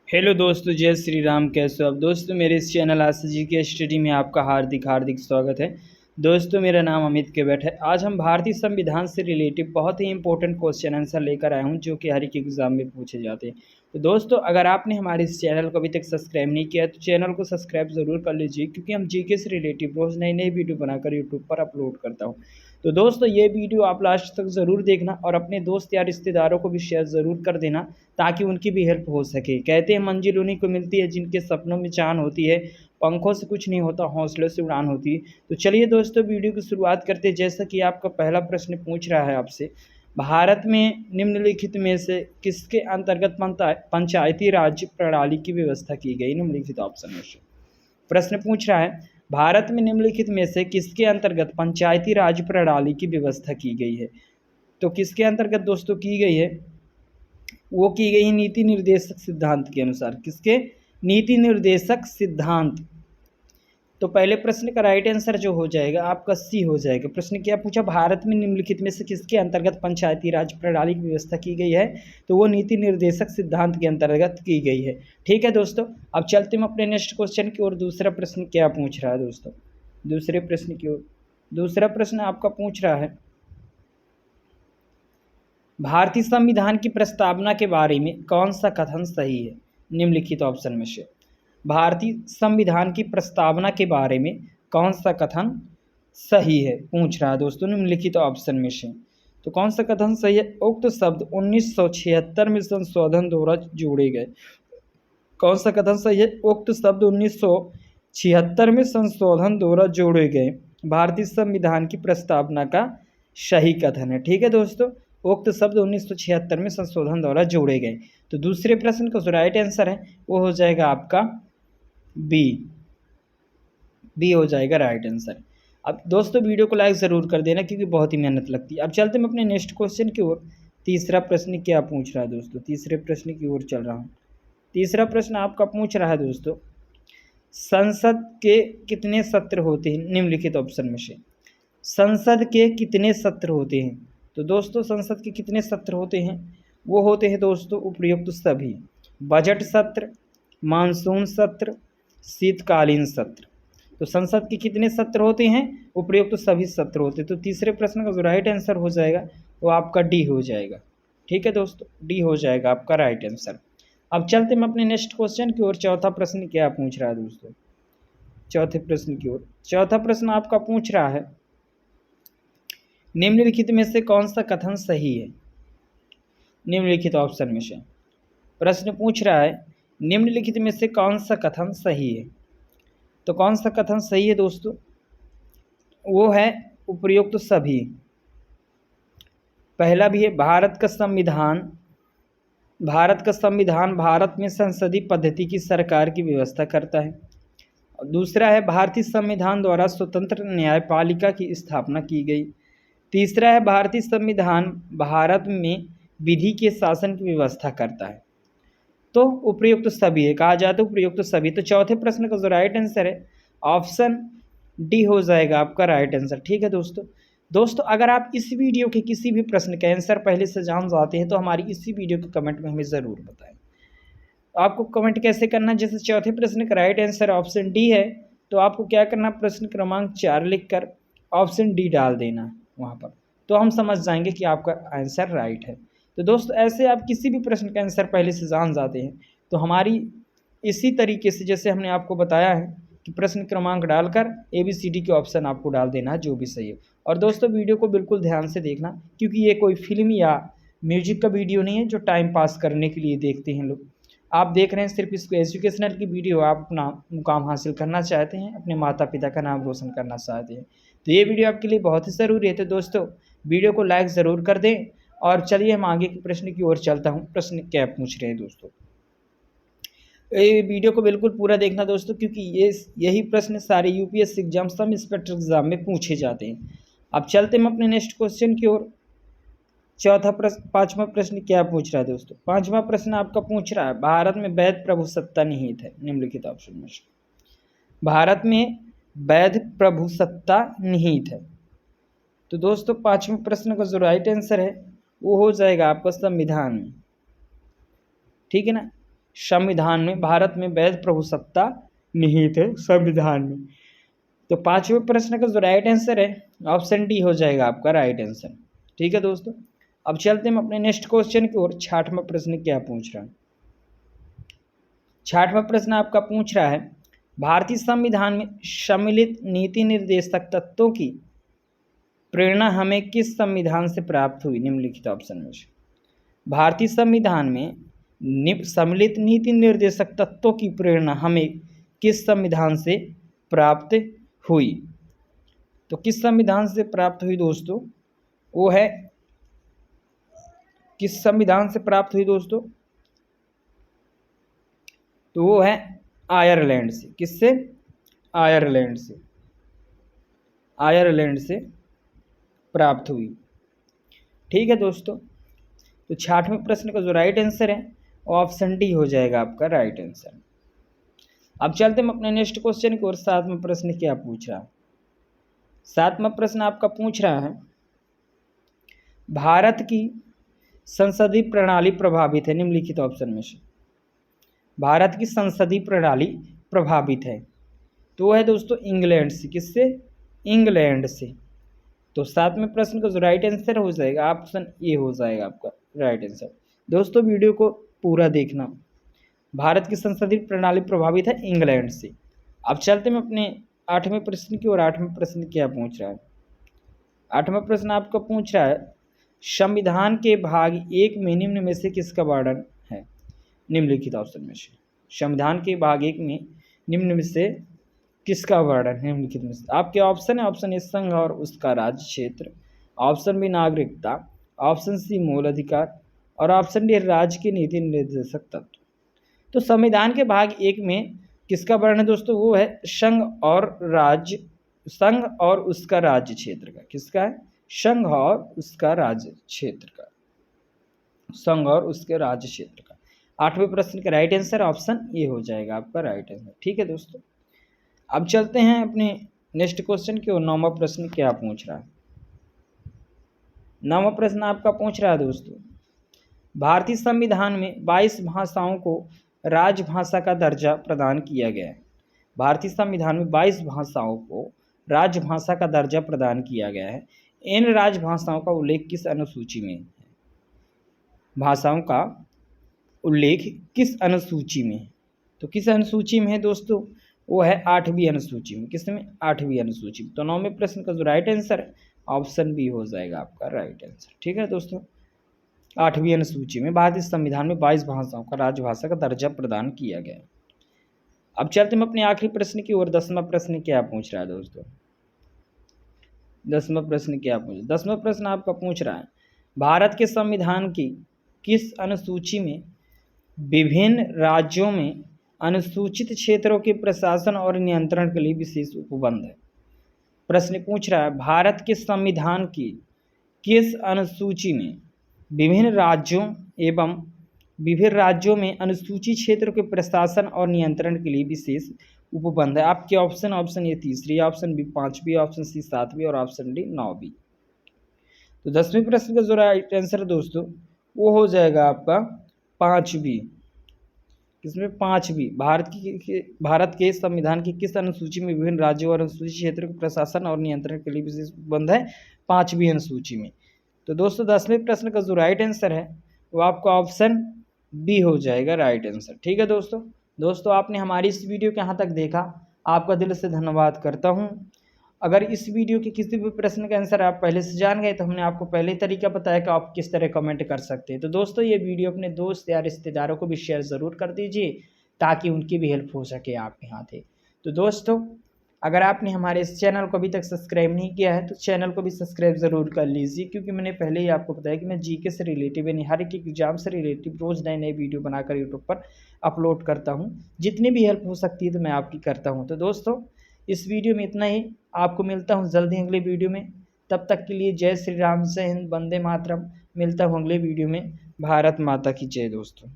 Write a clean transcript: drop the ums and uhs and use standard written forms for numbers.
Hello दोस्तों, जय श्री राम। कैसे हो आप दोस्तों? मेरे इस चैनल आशीष जी के स्टडी में आपका हार्दिक हार्दिक स्वागत है। दोस्तों, मेरा नाम अमित केवट है। आज हम भारतीय संविधान से रिलेटिव बहुत ही इंपॉर्टेंट क्वेश्चन आंसर लेकर आया हूं, जो कि हर एक एग्जाम में पूछे जाते हैं। तो दोस्तों, अगर आपने हमारे इस चैनल को अभी तक सब्सक्राइब नहीं किया तो चैनल को सब्सक्राइब ज़रूर कर लीजिए, क्योंकि हम जीके से रिलेटिव रोज़ नई नई वीडियो बनाकर यूट्यूब पर अपलोड करता हूँ। तो दोस्तों, ये वीडियो आप लास्ट तक ज़रूर देखना और अपने दोस्त या रिश्तेदारों को भी शेयर ज़रूर कर देना, ताकि उनकी भी हेल्प हो सके। कहते हैं मंजिल उन्हीं को मिलती है जिनके सपनों में चाँद होती है, पंखों से कुछ नहीं होता, हौसलों से उड़ान होती है। तो चलिए दोस्तों, वीडियो की शुरुआत करते हैं। जैसा कि आपका पहला प्रश्न पूछ रहा है आपसे, भारत में निम्नलिखित में से किसके अंतर्गत पंचायती राज प्रणाली की व्यवस्था की गई? निम्नलिखित ऑप्शन में से प्रश्न पूछ रहा है, भारत में निम्नलिखित में से किसके अंतर्गत पंचायती राज प्रणाली की व्यवस्था की गई है? तो किसके अंतर्गत दोस्तों की गई है? वो की गई नीति निर्देशक सिद्धांत के अनुसार। किसके? नीति निर्देशक सिद्धांत। तो पहले प्रश्न का राइट आंसर जो हो जाएगा आपका सी हो जाएगा। प्रश्न क्या पूछा? भारत में निम्नलिखित में से किसके अंतर्गत पंचायती राज प्रणाली की व्यवस्था की गई है? तो वो नीति निर्देशक सिद्धांत के अंतर्गत की गई है। ठीक है दोस्तों, अब चलते हम अपने नेक्स्ट क्वेश्चन की ओर। दूसरा प्रश्न क्या पूछ रहा है दोस्तों? दूसरे प्रश्न की ओर। दूसरा प्रश्न आपका पूछ रहा है, भारतीय संविधान की प्रस्तावना के बारे में कौन सा कथन सही है? निम्नलिखित ऑप्शन में से भारतीय संविधान की प्रस्तावना के बारे में कौन सा कथन सही है, पूछ रहा है दोस्तों निम्नलिखित ऑप्शन में से। तो कौन सा कथन सही है? उक्त शब्द 1976 में संशोधन द्वारा जोड़े गए। कौन सा कथन सही है? उक्त शब्द 1976 में संशोधन द्वारा जोड़े गए भारतीय संविधान की प्रस्तावना का सही कथन है। ठीक है दोस्तों, उक्त शब्द 1976 में संशोधन द्वारा जोड़े गए। तो दूसरे प्रश्न का जो राइट आंसर है वो हो जाएगा आपका बी। बी हो जाएगा राइट आंसर। अब दोस्तों, वीडियो को लाइक ज़रूर कर देना, क्योंकि बहुत ही मेहनत लगती है। अब चलते मैं अपने नेक्स्ट क्वेश्चन की ओर। तीसरा प्रश्न क्या पूछ रहा है दोस्तों? तीसरे प्रश्न की ओर चल रहा हूँ। तीसरा प्रश्न आपका पूछ रहा है दोस्तों, संसद के कितने सत्र होते हैं? निम्नलिखित ऑप्शन में से संसद के कितने सत्र होते हैं? तो दोस्तों, संसद के कितने सत्र होते हैं? वो होते हैं दोस्तों उपयुक्त सभी। बजट सत्र, मानसून सत्र, शीतकालीन सत्र। तो संसद के कितने सत्र होते हैं? उपयुक्त सभी सत्र होते हैं। तो तीसरे प्रश्न का जो राइट आंसर हो जाएगा वो आपका डी हो जाएगा। ठीक है दोस्तों, डी हो जाएगा आपका राइट आंसर। अब चलते हम अपने नेक्स्ट क्वेश्चन की ओर। चौथा प्रश्न क्या पूछ रहा है दोस्तों? चौथे प्रश्न की ओर। चौथा प्रश्न आपका पूछ रहा है, निम्नलिखित में से कौन सा कथन सही है? निम्नलिखित ऑप्शन में से प्रश्न पूछ रहा है, निम्नलिखित में से कौन सा कथन सही है? तो कौन सा कथन सही है दोस्तों? वो है उपयुक्त सभी। पहला भी है, भारत का संविधान भारत में संसदीय पद्धति की सरकार की व्यवस्था करता है। दूसरा है, भारतीय संविधान द्वारा स्वतंत्र न्यायपालिका की स्थापना की गई। तीसरा है, भारतीय संविधान भारत में विधि के शासन की व्यवस्था करता है। तो उपयुक्त सभी है, कहा जाता है उपयुक्त सभी। तो चौथे प्रश्न का जो राइट आंसर है ऑप्शन डी हो जाएगा आपका राइट आंसर। ठीक है दोस्तों, अगर आप इस वीडियो के किसी भी प्रश्न का आंसर पहले से जान जाते हैं तो हमारी इसी वीडियो के कमेंट में हमें ज़रूर बताएं। आपको कमेंट कैसे करना? जैसे चौथे प्रश्न का राइट आंसर ऑप्शन डी है, तो आपको क्या करना? प्रश्न क्रमांक 4 लिखकर ऑप्शन डी डाल देना वहाँ पर, तो हम समझ जाएंगे कि आपका आंसर राइट है। तो दोस्तों, ऐसे आप किसी भी प्रश्न का आंसर पहले से जान जाते हैं तो हमारी इसी तरीके से, जैसे हमने आपको बताया है कि प्रश्न क्रमांक डालकर ABCD के ऑप्शन आपको डाल देना है जो भी सही है। और दोस्तों, वीडियो को बिल्कुल ध्यान से देखना, क्योंकि ये कोई फिल्म या म्यूजिक का वीडियो नहीं है जो टाइम पास करने के लिए देखते हैं लोग। आप देख रहे हैं सिर्फ इसको एजुकेशनल की वीडियो। आप अपना मुकाम हासिल करना चाहते हैं, अपने माता पिता का नाम रोशन करना चाहते हैं, तो ये वीडियो आपके लिए बहुत ही ज़रूरी है। तो दोस्तों, वीडियो को लाइक ज़रूर कर दें। और चलिए हम आगे के प्रश्न की ओर चलता हूँ। प्रश्न क्या पूछ रहे हैं दोस्तों? ये वीडियो को बिल्कुल पूरा देखना दोस्तों, क्योंकि यही प्रश्न सारे UPSC exam, sub inspector exam में पूछे जाते हैं। अब चलते हम अपने नेक्स्ट क्वेश्चन की ओर। पांचवा प्रश्न क्या पूछ रहा है दोस्तों? पांचवा प्रश्न आपका पूछ रहा है, भारत में वैध प्रभुसत्ता निहित है। निम्नलिखित ऑप्शन में से भारत में वैध प्रभुसत्ता निहित है। तो दोस्तों, पांचवें प्रश्न का जो राइट आंसर है वो हो जाएगा आपका संविधान में। ठीक है ना? संविधान में भारत में वैध प्रभुसत्ता निहित है संविधान में। तो पांचवें प्रश्न का जो राइट आंसर है ऑप्शन डी हो जाएगा आपका राइट आंसर। ठीक है दोस्तों, अब चलते हैं अपने नेक्स्ट क्वेश्चन की ओर। छठवां प्रश्न क्या पूछ रहा है? छठवां प्रश्न आपका पूछ रहा है भारतीय संविधान में सम्मिलित नीति निर्देशक तत्वों की प्रेरणा हमें किस संविधान से प्राप्त हुई? निम्नलिखित ऑप्शन में से भारतीय संविधान में सम्मिलित नीति निर्देशक तत्वों की प्रेरणा हमें किस संविधान से प्राप्त हुई? तो किस संविधान से प्राप्त हुई दोस्तों? वो है किस संविधान से प्राप्त हुई दोस्तों? तो वो है आयरलैंड से। किससे? आयरलैंड से। आयरलैंड से प्राप्त हुई। ठीक है दोस्तों, तो छठवें प्रश्न का जो राइट आंसर है वो ऑप्शन डी हो जाएगा आपका राइट आंसर। अब चलते हैं अपने नेक्स्ट क्वेश्चन की ओर। सातवां प्रश्न क्या पूछ रहा है? सातवां प्रश्न आपका पूछ रहा है भारत की संसदीय प्रणाली प्रभावित है निम्नलिखित ऑप्शन में से। भारत की संसदीय प्रणाली प्रभावित है तो वो है दोस्तों इंग्लैंड से। किससे? इंग्लैंड से। तो सातवें प्रश्न का जो राइट आंसर हो जाएगा ऑप्शन ए हो जाएगा आपका राइट आंसर। दोस्तों वीडियो को पूरा देखना। भारत की संसदीय प्रणाली प्रभावित है इंग्लैंड से। अब चलते हैं अपने आठवें प्रश्न की ओर। आठवें प्रश्न क्या पूछ रहा है? आठवां प्रश्न आपका पूछ रहा है संविधान के भाग 1 में निम्न में से किसका वर्णन है? निम्नलिखित ऑप्शन में से संविधान के भाग 1 में निम्न में से किसका वर्णन? निम्नलिखित में से आपके ऑप्शन है। ऑप्शन ए संघ और उसका राज्य क्षेत्र, ऑप्शन बी नागरिकता, ऑप्शन सी मूल अधिकार और ऑप्शन डी राज्य के नीति निर्देशक तत्व। तो संविधान के भाग 1 में किसका वर्णन है दोस्तों? वो है संघ और राज्य, संघ और उसका राज्य क्षेत्र का। किसका है? संघ और उसका राज्य क्षेत्र का। संघ और उसके राज्य क्षेत्र का। आठवें प्रश्न का राइट आंसर ऑप्शन ए हो जाएगा आपका राइट आंसर। ठीक है दोस्तों, अब चलते हैं अपने नेक्स्ट क्वेश्चन की ओर। नौवां प्रश्न क्या पूछ रहा है? नौवां प्रश्न आपका पूछ रहा है दोस्तों भारतीय संविधान में 22 भाषाओं को राजभाषा का दर्जा प्रदान किया गया है। भारतीय संविधान में 22 भाषाओं को राजभाषा का दर्जा प्रदान किया गया है। इन राजभाषाओं का उल्लेख किस अनुसूची में है? भाषाओं का उल्लेख किस अनुसूची में है? तो किस अनुसूची में है दोस्तों? वो है 8वीं अनुसूची में। किसमें? 8वीं अनुसूची में। तो 9वें प्रश्न का जो राइट आंसर है ऑप्शन बी हो जाएगा आपका राइट आंसर। ठीक है दोस्तों, 8वीं अनुसूची में भारतीय संविधान में 22 भाषाओं का राजभाषा का दर्जा प्रदान किया गया। अब चलते हम अपने आखिरी प्रश्न की ओर। 10वां प्रश्न क्या पूछ रहा है दोस्तों? 10वां प्रश्न क्या पूछ? 10वां प्रश्न आपका पूछ रहा है भारत के संविधान की किस अनुसूची में विभिन्न राज्यों में अनुसूचित क्षेत्रों के प्रशासन और नियंत्रण के लिए विशेष उपबंध है? प्रश्न पूछ रहा है भारत के संविधान की किस अनुसूची में विभिन्न राज्यों में अनुसूचित क्षेत्रों के प्रशासन और नियंत्रण के लिए विशेष उपबंध है। आपके ऑप्शन ए तीसरी, ऑप्शन बी 5वीं, ऑप्शन सी 7वीं और ऑप्शन डी 9वीं। तो 10वें प्रश्न का जो राइट आंसर दोस्तों वो हो जाएगा आपका 5वीं। किसमें? 5वीं। भारत के संविधान की किस अनुसूची में विभिन्न राज्यों और अनुसूचित क्षेत्रों के प्रशासन और नियंत्रण के लिए विशेष उपबंध है? 5वीं अनुसूची में। तो दोस्तों 10वें प्रश्न का जो राइट आंसर है वो आपका ऑप्शन बी हो जाएगा राइट आंसर। ठीक है दोस्तों आपने हमारी इस वीडियो के यहाँ तक देखा, आपका दिल से धन्यवाद करता हूँ। अगर इस वीडियो के किसी भी प्रश्न का आंसर आप पहले से जान गए तो हमने आपको पहले तरीका बताया कि आप किस तरह कमेंट कर सकते हैं। तो दोस्तों ये वीडियो अपने दोस्त या रिश्तेदारों को भी शेयर ज़रूर कर दीजिए ताकि उनकी भी हेल्प हो सके आपके यहाँ से। तो दोस्तों अगर आपने हमारे इस चैनल को अभी तक सब्सक्राइब नहीं किया है तो चैनल को भी सब्सक्राइब ज़रूर कर लीजिए, क्योंकि मैंने पहले ही आपको बताया कि मैं जीके से रिलेटिव यानी हर एक एग्जाम से रिलेटिव रोज़ नए नए वीडियो बनाकर यूट्यूब पर अपलोड करता हूँ। जितनी भी हेल्प हो सकती है तो मैं आपकी करता हूँ। तो दोस्तों इस वीडियो में इतना ही। आपको मिलता हूँ जल्दी अगले वीडियो में। तब तक के लिए जय श्री राम, जय हिंद, वंदे मातरम। मिलता हूँ अगले वीडियो में। भारत माता की जय दोस्तों।